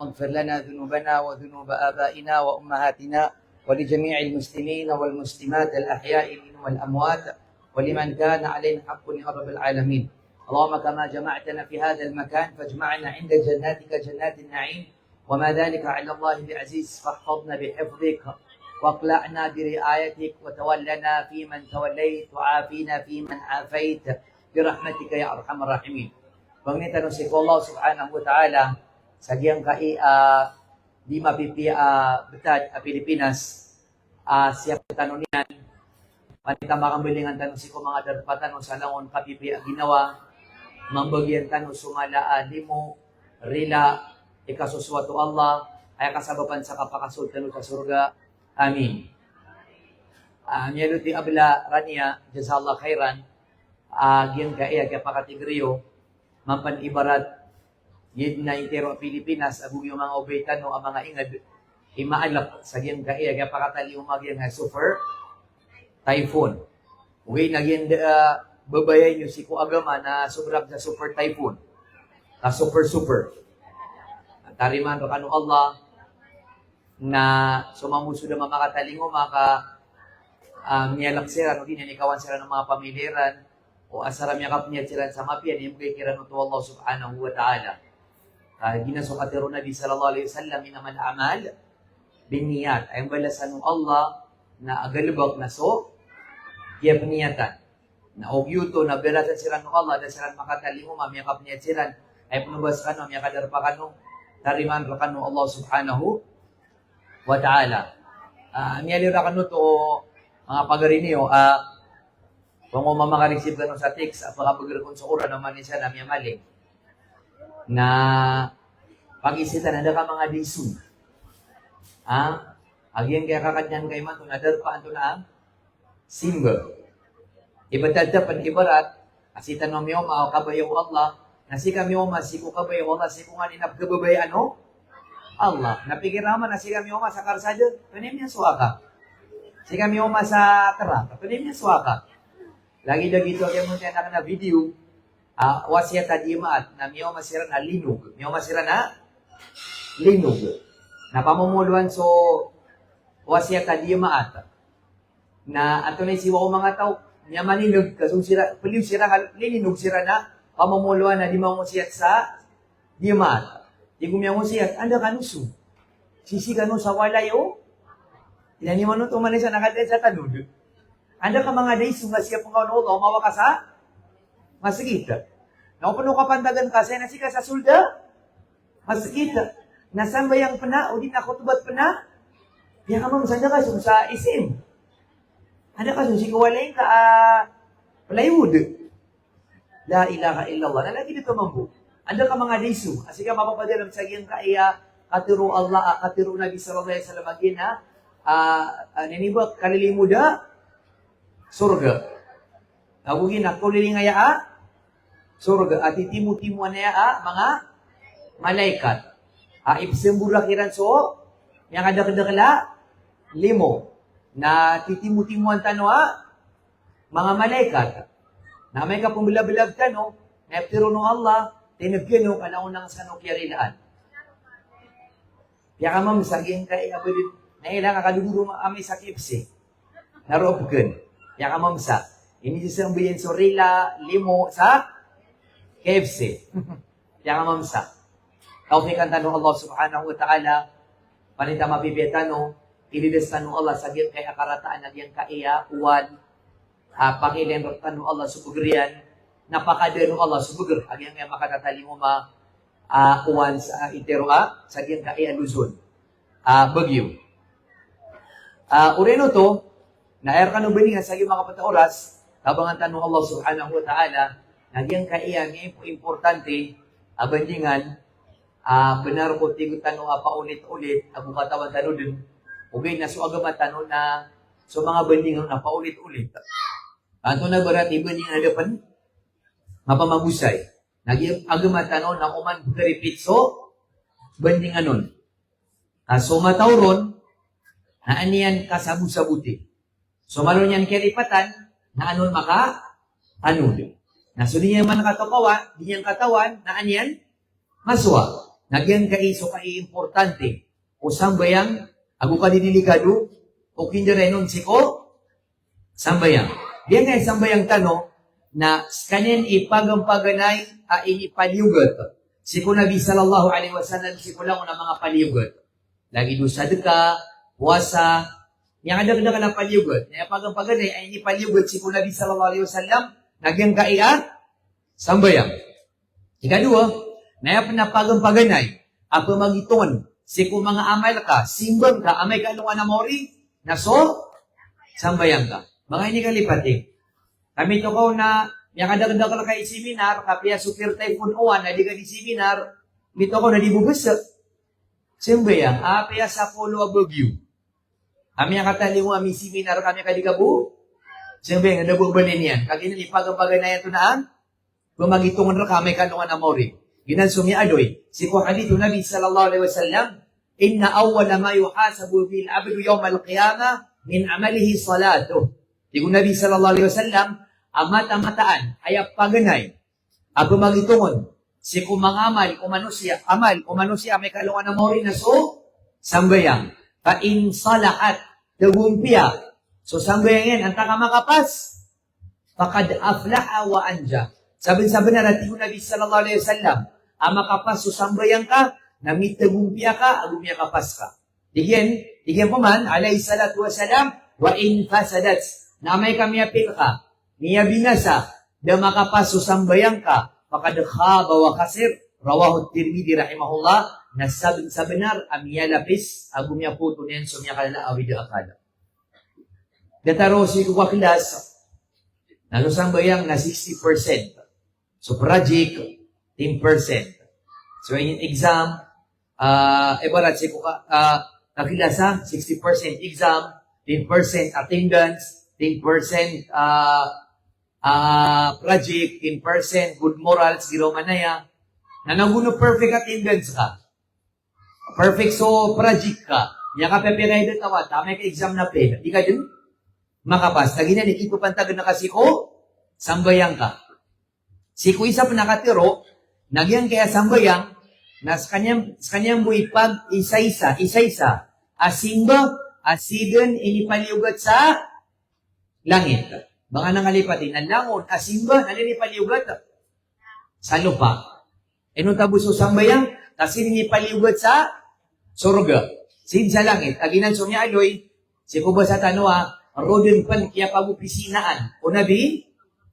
واغفر لنا ذنوبنا وذنوب آبائنا وأمهاتنا ولجميع المسلمين والمسلمات الأحياء منهم والأموات ولمن كان علينا حق يا رب العالمين. اللهم كما جمعتنا في هذا المكان فاجمعنا عند جناتك جنات النعيم وما ذلك على الله بعزيز، فاحفظنا بحفظك واقلعنا برعايتك وتولنا فيمن توليت وعافينا فيمن عافيت برحمتك يا أرحم الراحمين. Panginoon si Allah subhanahu wa ta'ala sa giyang kai di mapipi betad Pilipinas siya tanong niyan panita makambilingan tanong si ko mga darpatan sa langon kapipi ginawa mambagyan tanong sumala limo rila ikasuswatu Allah ay kasababan sa kapakasultan sa surga. Amin. Niyaluti abla rania jazakallah khairan giyang kai kaya pakatigriyo mampan ibarat yun na itero Pilipinas agug yung mga obetan no ang mga ingad imaalap sa giyang kaya kaya pakatali umagyan nga super typhoon. Okay, nagyan babayan yung si Kuagama na sobrang sa super typhoon. Super. Tariman ro kanu Allah na sumamuso na makatalingo maka miyalak sila no din ikawan sila ng mga pamiliran o asaram yakap niya sila sa mapian yung kay kirano to Allah subhanahu wa ta'ala. Ginasukatiro Nabi sallallahu alaihi wasallam inaman amal biniyat ay balasan ng Allah na agalubag na so kaya peniyatan na ogyuto na belasan sila ng Allah dan sila makatalingo mamiyakap niya sila ay punubas kano miyakadar pa kano tariman ra kano Allah subhanahu wa ta'ala. Miyalira kano to mga pagarinyo kung mamakareceive ka sa text, apakapagrekon sa ura naman niya na miya maling. Na pag-isitan, ada ka mga disun. Agyan kaya kakanyan kay man, nadarpaan to na simba. Ibadadapan ibarat, asitan mo miyo, kabayo Allah, nasi kami siku kabayo Allah, siku nga ninapgababay Allah. Napikiraman, nasi kami sa karsada, panim niya suwaka. Si kami sa tara, panim niya suwaka. Lagi dah gitu yang mungkin nak video wasiat tadimat na miyo masira na linog. Miyo masira na linog. Na pamumuluan so wasiat tadimat na ato na siwa ko mga tao niya maninog kasong sira paliw sira linog sira na pamumuluan na di mo siyat sa dimat. Di ko miyo siyat anda kanusu. Sisi kanu sa walayo. Inani mo no tumanisa nakadre sa tanod. Anda ka mga days nga siya pong kauno mawa ka sa masakit. Naupuno ka pandagan kasi nasi ka sa sulda. Masakit. Nasaan ba yung pana? O di na ako tubat pana? Kaya ka mamsanda ka sa isim. Anda ka si kawalain ka plywood. La ilaha illallah. Nalagi dito mambu. Anda ka mga days kasi ka mapapadalam sa giyang kaya katiro Allah, katiro Nabi sallallahu alaihi wasallam agina ninibak kalilimuda surga. Nagugin na kuliling nga surga. At itimu-timu na mga malaikat. Ipsembura kiran so, yang ada-kadakala, limo. Na titimu-timuan tano mga malaikat. Na may kapong bilag-bilag tano, na iptiro ng Allah, tinagyan yung kanaunang sanok yarilaan. Kaya ka ma'am, saging kaya abadin, na ilang kakaduguro maamay sa kipsi. Naroopgan. Yang mamsa. Ini justru biyen sorila limo sa KFC. Yang mamsa. Taufikan tanong Allah subhanahu wa ta'ala. Panita mapipetano. Ilides tanong Allah sa giyang kaya karataan na giyang kaya uwan. Pangilin tanong Allah subugriyan. Napakadano Allah subugr. Agyan kaya makatatali mo uwan sa itero sa giyang kaya Luzon. Bagyo. Ureno to. Na air kanu bini nga sa mga pataoras, kabangan tanong Allah subhanahu wa ta'ala, nagyang kaiya ng importante, abandingan, benar ko tigot tanong paulit-ulit, abu katawan tanong din, ugay na so agamat tanong na so mga bandingan na paulit-ulit. Anto na barat ibandingan na dapan, mapamagusay. Nagyang agamat tanong na uman repeat so, bandingan nun. So matauron, na aniyan kasabu-sabuti. So, malon yan kiripatan, na anon anod. Na so, di niya man nakatapawan, di niyang katawan, na anyan, maswa. Nagyan ka iso ka importante. O sambayang, ako ka diniligado, o kindirenon siko, sambayang. Diyan nga sambayang tano, na kanin ipagampaganay a inipaliugot. Siko Nabi sallallahu alaihi wasallam, siko lang na mga paliugot. Lagi doon sa deka, puasa, yang ada ka na paliugot. Na ipagampaganay ay inipaliugot, siko Nabi sallallahu alaihi wasallam, nagyan ka sambayang. Ikadua, na napagampaganay, apa magiton, siko mga amal ka, simbang ka, amay ka nung anamori, na so, sambayang ka. Mga ini kalipati. Kami to ko na, yung kadagdag ka kay seminar, kapya supir typhoon uwan, na di ka di seminar, dito ko na di bubusak. Sambayang, apya sa polo abagyo. Kami ang katali mo, kami seminar, kami kadikabu. Sambayang, nadabubanin yan. Kagina, ipagabagan na yan to naan, bumagitungan na kami kanungan na mori. Ginan sumiadoy, si hadithu Nabi sallallahu alaihi wasallam, inna awwala ma yuhasabu bil abdu yawm al-qiyamah min amalihi salatuh. Digo Nabi sallallahu alaihi wasallam, amata-mataan ay paganay. Ako magitungon, si kumangamal, umanusia may kalungan na mori na so, sambayang. Ka in salahat, dagumpia. So sambayang yan, anta ka makapas. Fakad aflaha wa anja. Sabi-sabi na natin Nabi sallallahu alaihi wasallam, makapas so sambayang ka, na mitagumpia ka, agumya kapas ka. Digyan po man, alayhi salatu wasalam, wa in fasadat, na may kami apil ka, niya binasa, na makapaso sambayang ka, makadkhaba wa kasir, rawahu Tirmidhi rahimahullah, na sa benar, amiya lapis, agumya puto niyan, sumya kalala awid akala. Dataro si kuwakilas, na sambayang na 60%. So project, 10%. So in exam, ibarat si kakilasa, 60% exam, 10% attendance, 10% project, 10% good morals, giro manaya, na naguno perfect attendance ka. Perfect so project ka. Niya ka pepiray din tawa, tamay ka exam na play. Di ka din makapas. Tagina, nikito pantagan na kasi ko, sambayang ka. Si ko isa pa nakatiro, nagyang kaya sambayang, na sa kanyang buipag, isa-isa, asimba, asigan, inipaliugat sa langit. Baka nangalipatin, ang langon, asimba, nalinipaliugat sa lupa. Nung tabuso sambayang, kasi inipaliugat sa surga. Sin sa langit, aginan sumya aloy, si kuba sa tanwa, rodin pan kaya pagupisinaan. O Nabi,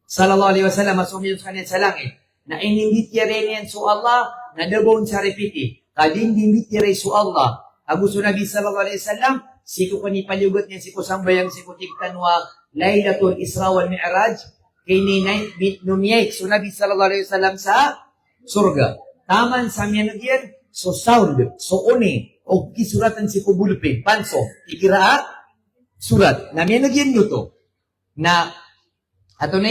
sallallahu alaihi wasallam, masumiyos kanyan sa langit, na inindit ya rin yan so Allah, na dabon sa repiti, kadin dimbit ya rin so Allah. Agusto Nabi sallallahu alaihi wasallam, siku kanipaliugat niya, siku sambayang, siku tigtanwa, Laylatul Isra wal Mi'raj, kay ninay, numiyay, so Nabi sallallahu alaihi wasallam sa surga. Taman sa miyanagyan, so sound, so une, o kisuratan si kubulupin, panso, ikiraa, surat. Na miyanagyan nyo to, na, ato na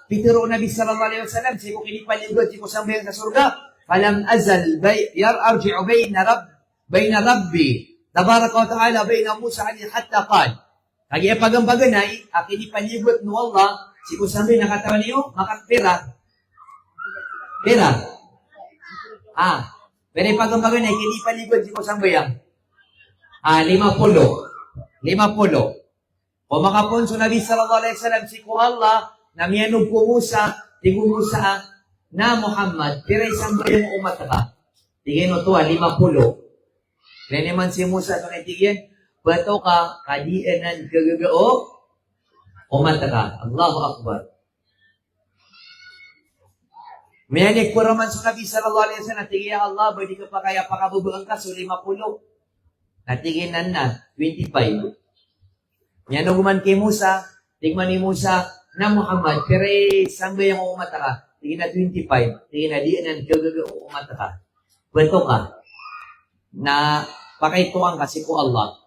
pitiro Nabi sallallahu alaihi wasallam, siku kinipaliugat, siku sambayang sa surga, falam azal, arji'u bayna Rabbi, tabaraka wa ta'ala, bayna Musa alayhi hatta qal. Kaya pagambaganay, kinipaliugat no Allah, siku sambayang nakatawan niyo, makapira. Pera. Pero pagambaganay, kinipaliugat, siku sambayang. 50. O makapunso Nabi sallallahu alaihi wasallam, siku Allah, na miyanog ko Musa, tigo Musa, na Muhammad, pero isang bayang umat ka. Tigyan mo to, 50. Kaya naman si Musa, ito na tigyan, bato ka, kadianan gagagao, umat ka. Allahu Akbar. Miyanig ko raman sa Nabi sallallahu alaihi wasallam, tigyan Allah, ba di ka pa kaya pakabubuang ka, so 50. Natigyanan na, 25. Miyanog man kay Musa, tigman ni Musa, na Muhammad, pero sambay ang umata ka, tingin na 25, tingin na dianan gagaga umata ka. Kwento ka, na pakaituan kasi ko Allah.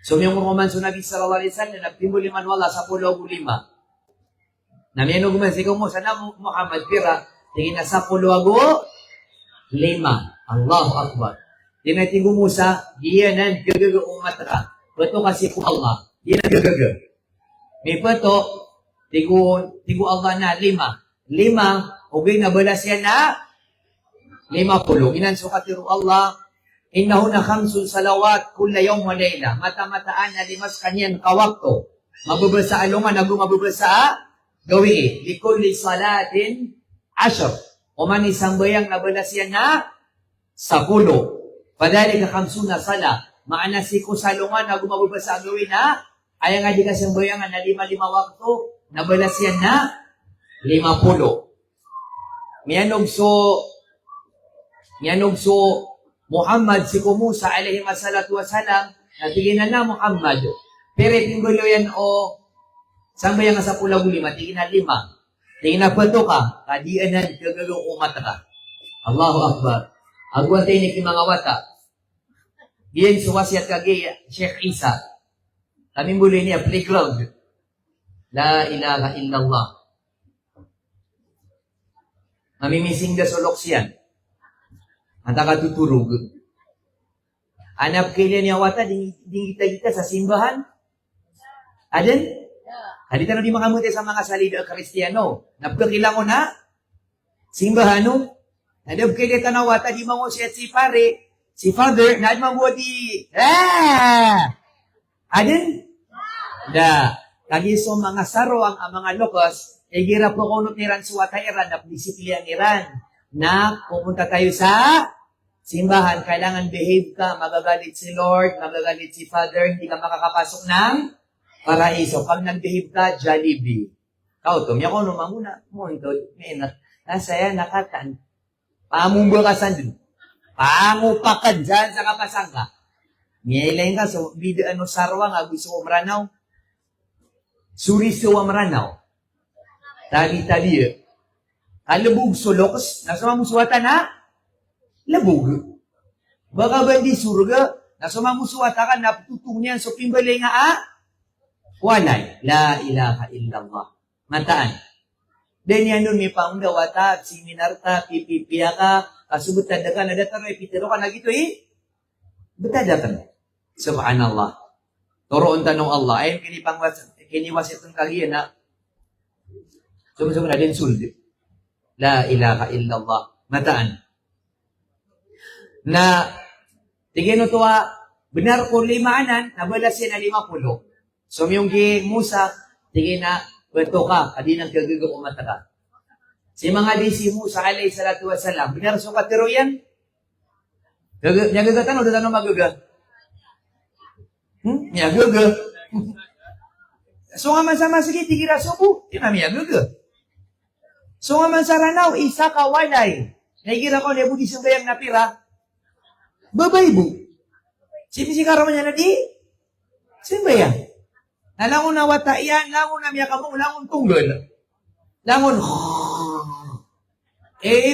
So, yung mga man Nabi sallallahu alaihi wasallam, nagtimbuliman wala sa 15. Na miyanog man si mo, sana Muhammad, pero tingin na sa 15. Allahu Akbar. Tinatinggo mo sa, dianan gagaga umata ka. Kwento kasi ko Allah, dianan gagaga. May kwento, Tigo Allah na 5. 5, okay na bala siya na 50. Inan sukatiru Allah, innahuna khamsun salawat kulla yawm wa layla. Mata-mataan na limas kanyan kawakto. Mabubasa alungan, mabubasa gawi. Likulli salatin 10. O man isang bayang nabalas yan na 10. Padali ka khamsuna sala. Maana si kusalungan na gumabubasa gawi na ay nga di kasang bayang na 5 wakto nabalas yan na 50. Miyanog so Muhammad si Musa alaihi wassalatu wassalam natiginan na Muhammad. Pero tinggulo yan o sambayang nga sa pula guli matiginan 5. Tingnan pa to ka, kadianan kagalong umata ka. Allahu Akbar. Agwan tayo ni mga wata. Diyan suwasiat kagi Sheikh Isa. Kami muli niya playground. La ilaha illallah. Mamimising da sulok siyan. Ang takatuturog. Anap kaya niya wata, di kita sa simbahan. Adin? Adi tayo di makamuti sa mga salida Kristiyano. Napkakilang ko na. Simbahano. Nadab kaya tayo wata, di mga siya si pare. Si father, naadman mo di. Adin? Da. Kagiso mga saro ang mga lokos, gira po kunot niran suwata Iran, na disiplina Iran, na pupunta tayo sa simbahan, kailangan behave ka, magagalit si Lord, magagalit si Father, hindi ka makakapasok ng paraiso. Pag nag-behave ka, Jollibee. Kautom, yako naman muna, muntod, nasaya nakatan, pamumbukasan dun, pangupakan dyan sa kapasangka. Ngayon ka, so, video sarwa nga, gusto ko maranaw, suri siwa maranaw. Tali-tali. Kalabog sulokos. Nasama mo suwata na? Labog. Baka ba di surga? Nasama mo suwata ka na tutong niyan. So pimbalay nga walay. La ilaha illallah. Mataan. Then yan nun may paunggawata, siminarta, pipipiya ka, kasubutan ka, nadatang pitero ka na gito Betada ka na. Subhanallah. Toroon tanong Allah. Ayun kiniwas itong kaliyan na sumusama na din suldi. La ilaha illallah. Mataan. Na, tigino tuwa, benar ko 5 nabalas siya na 50. So, yung Musa, tigin na, beto ka, adi nang gagagam umata ka. Si mga di si Musa, alayhi salatu wassalam, benar so katiro yan? Nyagagatan o datang magaga? Nyagaga. So nga man sama sige, tigira suku, tinamiyagaga. So nga man sa ranaw, isa ka walay. Naigira ko, nebu di simbayang napira, babaybo. Sipisikaraw niya na di, simbayang. Nalangon na wata iyan, langon na miya kamong, langon tunggal. Langon,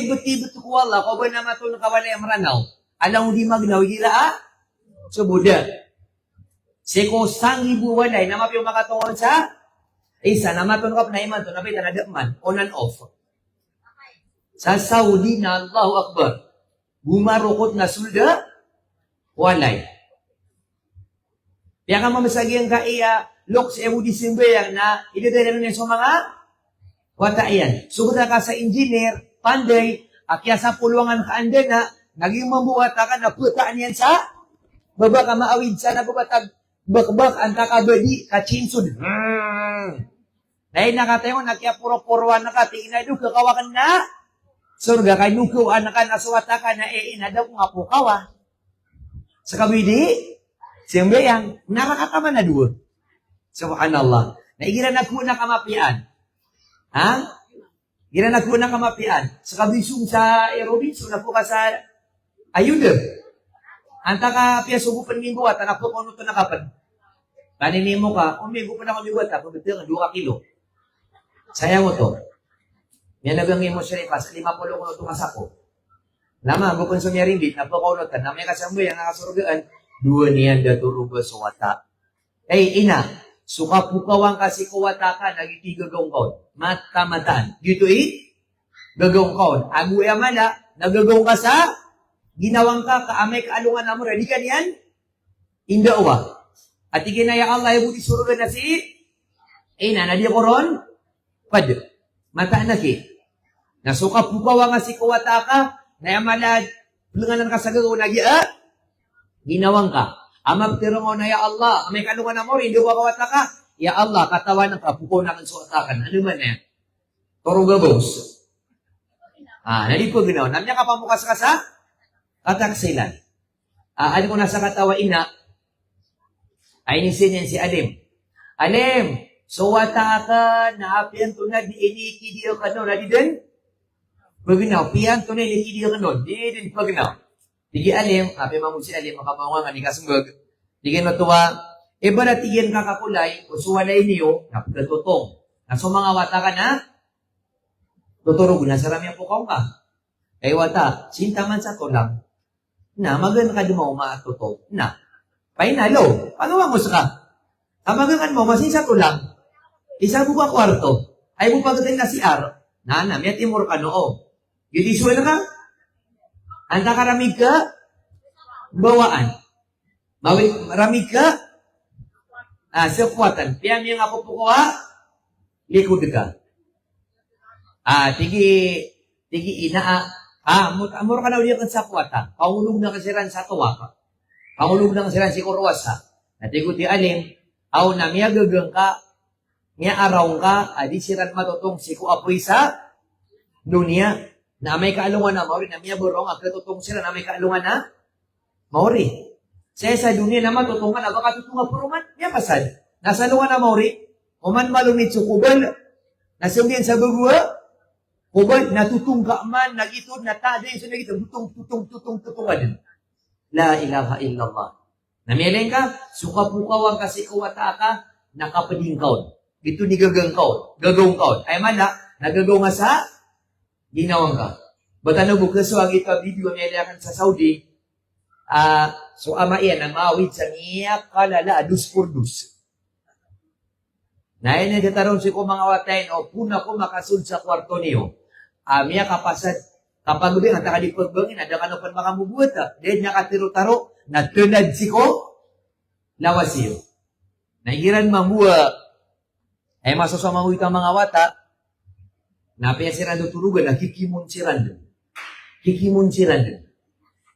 buti-buti ko wala, ko ba na matulong kawalay ang ranaw? Alam mo di magnaw, gira so Buddha. Seko sang ibu walay, na mapiyo makatungon sa isa, na matulong na iman to, napita na daman, on and off. Sa Saudi na Allahu Akbar, gumarukot na sulda, walay. Kaya ka mamasagyan ka lok sa ebu disimbayang na idadala na sa mga wataian. Sugod na ka sa engineer, panday, akya sa pulwangan ka anda na, naging mamuwata ka na putaan yan sa baba ka maawid sa nababatag bakbak ang takabadi kachinsud. Dahil nakatayo na kaya puro-puruan na ka, tingin na doon, kakawakan na surga, kay nukuan na ka, naswata ka na inadaw nga po kawa. Sa kabidi, simbayang, narakataman na doon. Subhanallah. Naigira na ko na kamapian. Ha? Gira na ko na kamapian. Sa kabisong sa aerobinso, na po ka sa ayuda. Anta ka piya sugupan ng buwat, anak po kung ito nakapad. Kaninin mo ka, umigo pa na kami buwat, pagdating ang 2 kilo. Sayang mo to. Yan nagangin mo siya rin, pas 50 ko ito masako. Lama, bukon sa niya rin dit, napakunot ka, na may kasamboy, ang nakasurgaan, 2 niyan daturuga sa wata. Ina, suka pukawang kasi kuwata ka, nagiti gagawang kaon. Mata-mataan. Dito gagawang kaon. Agu mala, nagagawang ka sa ginawang ka, kaamay kaalungan na mo, ready ka niyan? Indawa. At ikinaya Allah, yung buti surugan na si Ina, nadi ko ron, pad, mata na ki. Nasuka pukawa nga si kuwata ka, na amalad, pulangan ka sa gagawin na ginawang ka. Amam tiro mo na ya Allah, may kalungan na mo, hindi ko kawata ka. Ya Allah, katawan ng kapuko na kang suatakan. Ano man yan? Torugabos. Nalipo ginawa. Namya ka pamukas ka sa kataksilan. Ano ko nasa katawa ina, ay nisin yan si Alim. Alim, suwata ka, naapian to na, di inikidiyo ka no, na di din? Paginaw, piyan to na, inikidiyo ka no, di din paginaw. Digi Alim, api mamun si Alim, makapangang nga ni kasambag, digi natuwa, iba na tigyan kakakulay, usuwalay niyo, napagkatutong. Naso mga wata ka na, tuturog na sa ramya po ka. Ay wata, sintaman sa tulang, na magan ka dumaw maatutong, na, painalo, ano ang musa ka? Kamagangan mo, masin sa tulang, isang buka kwarto, ay bupagatin na si Ar, na, may timur ka noo. Giliswel ka? Anta karamig ka, bawaan. Maramig ka, sapuatan. Piyam yung ako po ko likod ka. Tigi ina, amor ka na ulit ang sapuatan. Pangulog na kasiran sa tuwa ka. Pangulog na kasiran si Kurwas ha. Natigo ti Alim, aw na miya gagang ka, miya araw ka, adi siran matutong si Kuapoy sa dunia. Na may kaalungan na maori, na miya burong, ang katutong sila na may kaalungan na maori. Sa dunia naman, tutungan, aga katutungan purungan, miya pasad. Nasa lungan na maori, uman malumit sa kubal, nasumbihan sa gugwa, kubal, natutung ka man, nagitod, natadin, so nagitod, tutungan. La ilaha illallah. Namiyaling ka, sukapukawang kasi kuwata ka, nakapadingkaw. Ito ni gagawang kaon. Ay man na, nagagaw nga sa ginawang ka. Ba't ano bukas so ang ito video nilakan sa Saudi, so ama iyan, ang maawid sa niya kalala, dus por dus. Na yan nagkataroon si ko mga watayin, o puna ko makasud sa kwarto niyo. Miya kapasad, kapag gabi, ang takalipagbangin, ada ka na pa makamubuhat, dahil niya katiro-taro, natunad si ko, lawas iyo. Naigiran mamuha, ay masasamahuit ang mga wata, napaya si Rando turugan, nakikimun si Rando.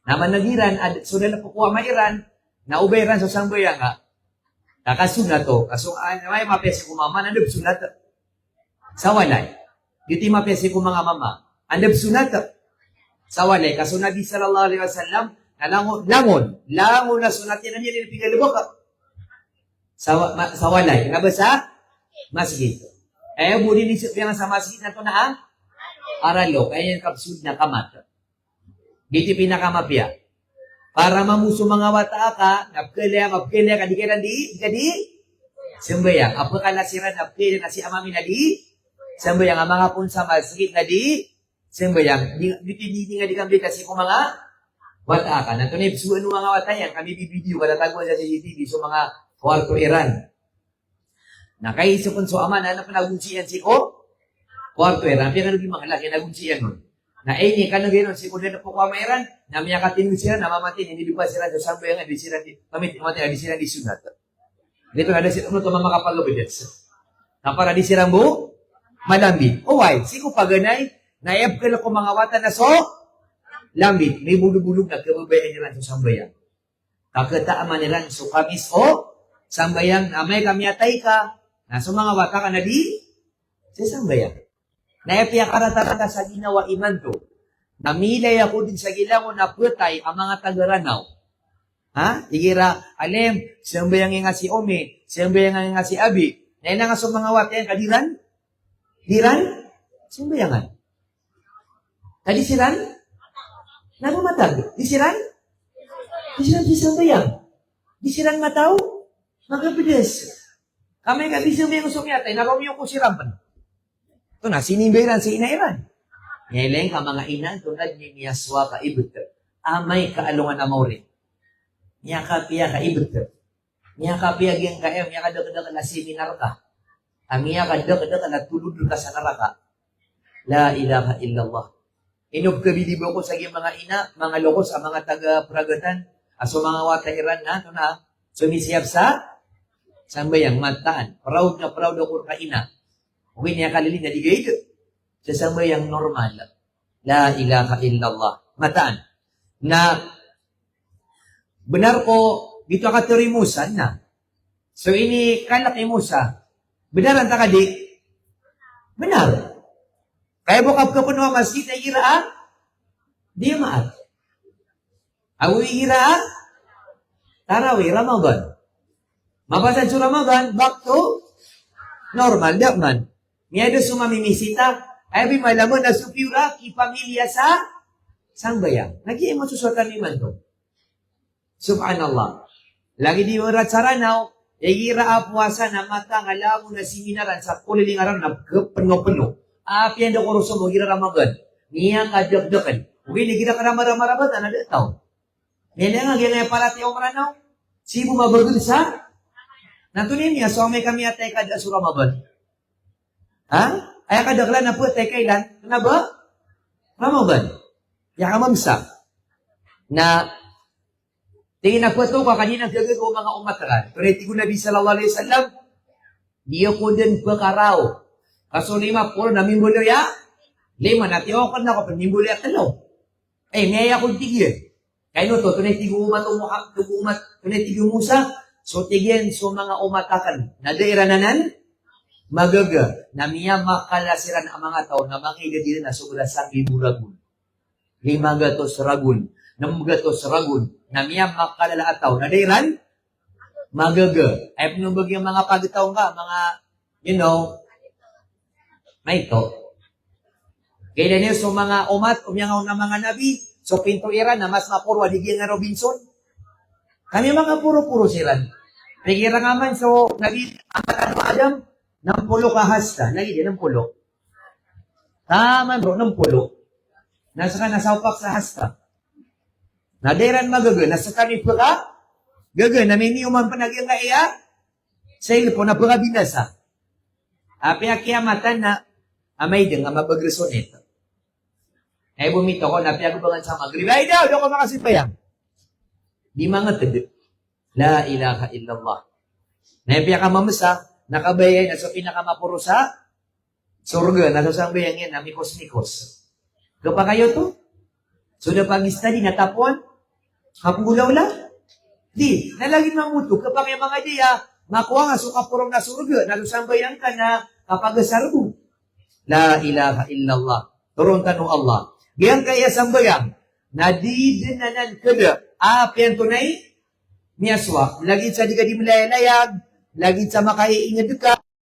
Naman nagiran, so na napukuha mairan, naubayran sa sangbayang nga, nakasunat to, kaso may mapesi ko mama, nandab sunat, sa walay. Dito mapesi ko mga mama, andab sunat, sa walay, kaso Nabi sallallahu alaihi wasallam, langon na sunat yan na niya, nilipigalubok ka, sa walay, nabasa, masjid. Buli nisip yan sa masjid na ito na aralo. Kaya yan kapsud na kamat. Dito pinakamapya. Para mamuso mga wata ka, napkilya ka, di di, sembayang. Apa ka nasiran, napkilya na si amami na di, sembayang. Ang mga pun sa masjid na di, sembayang. Dito nga di kami kasi kung mga wata ka. Nato na ipsuan ng mga wata yan, kami bibideo, kalatago sa CCTV, so mga kwarto Iran. Nakaisip ko so ama na panagunsiyan si ko kwarto era pinag mga laki nagunsiyan nun na ni kanang ganoon si ko na po kamairan na miya katinu sila namamatin hindi di pa sila sa sambo yang di sila di pamit mati di sila di sunat dito ada si ano to makapagabedets na para di sila mo malambit why si ko paganay naeb ko mga wata na so lambit may bulubulog na kababayan nila sa sambayang kakataaman nila so kamis o sambayang na may kami atay ka na so mga wata ka na di, sa sambayang. Naipya karata-rata sa ginawa iman to. Namilay ako din sa gilangon na putay ang mga tagaranaw. Igira, alim, sambayang nga si Ome, sambayang nga si Abi. Na nga so mga wata yan, kadiran? Diran? Sambayangan. Kadisiran? Nabumatag. Disiran? Disiran si sambayang. Disiran mataw? Magabides. Kami nga bisyo may usong yatay, naromiyo ko si Rampan. Ito na, sinimbiran si inairan. Ngayon ka mga ina, tunad ni Miyaswa ka ibut. Amay kaalungan na mauri. Niya ka piya ka ibut. Niya ka piya giyang kaem, niya ka daga na seminar ka. Niya ka daga na tulod ka sa naraka. La ilaha illallah. Inubkabilibo ko sa mga ina, mga lokos, ang mga taga-pragatan, aso mga watairan na, ito na, sumisiyap sa sambayang mataan. Proud ako kaina. Okay niya kalilin na digay ito. Sa sambayang normal. La ilaha illallah. mataan na benar ko dito ka terimusan na. So ini kanak imusa. Benar ang takadi? Benar. Kaya bukab ka po ng masjid ay iraan? Di maat. Awi iraan? Tarawih, Ramadan. Mabasa sa Ramadan, back to normal, man. Niya doon sumamimisita, ay malaman na supyura, kipamilya sa sambayang. Nag-iim mo susuatan ni man to. Subhanallah. Lagi di orat saranaw, igira puasa na mata nga lamo na siminaran sa kuliling araw na penuh-penuh. Api yang ko ruso mo gira Ramadan. Niya kadagdagan. Uwi ni gira karama-rama-rama na dataw. Niya nga gina para ti umranaw. Sibu mabagul sa natunin niya so may kami atay kada sa Ramadan. Ha? Ay kadaglan na po tay kailan? Na ba? Ramadan. Ya kamamsa na tingin na po ito ka kanina gagago mga umatran. Turiti ko Nabi sallallahu alaihi wasallam, diyo ko din pagkaraw. Kaso 5 puro na mimbulo ya. 5 na tiyo ko na ko mimbulo ya talo. May ako tigil. Kaya no to, tunay tigo umat, tunay tigo musa, so tigyan so mga umatakan. Nadaira nanan, magaga, na miya makalasiran ang mga tao na makida din na sugula sa iburagun. 5 gatos ragun, 6 gatos ragun, na miya makalala ataw. Nadairan, magaga. Ay pinubag yung mga pagitaw ka, mga, may ito. Kaya niyo so mga umat, umyangaw na mga nabi, so pinto ira na mas mapuro adigyan nga Robinson. Kami mga puro-puro siran. Pigira nga man, so naging Adam, ng pulo kahasta. Naging ng pulo. Tama bro, ng pulo. Nasa ka nasaupak sa hasta. Nadiran magaga, nasa kanip ka, gaga, namimiuman pa nagyang nga iya, sa ilpo na pagka binasa. Api akiamatan na, amay din nga mabagreson ito. Ay bumito ko, napiagubangan sa magrib. Ay daw, doon ko makasipayang. Di mga tadi. La ilaha illallah. Napiya ka mamasa, nakabayay na sa pinakamapuro sa surga, nasusang bayang yan, namikos-mikos. Kapag kayo to, sudah pag-study, natapuan, hapulaw lang. Di, nalagin mamuto, kapag yung mga diya, makuha nga, sukapurong na surga, nasusang bayang ka na kapag sarbo. La ilaha illallah. Turun tanong Allah. Gayang kaya sambayang, nadidinanan kada, apian tunay, miyaswa, lagi sa di ka di malayalayag, lagi sa makaiingad ka,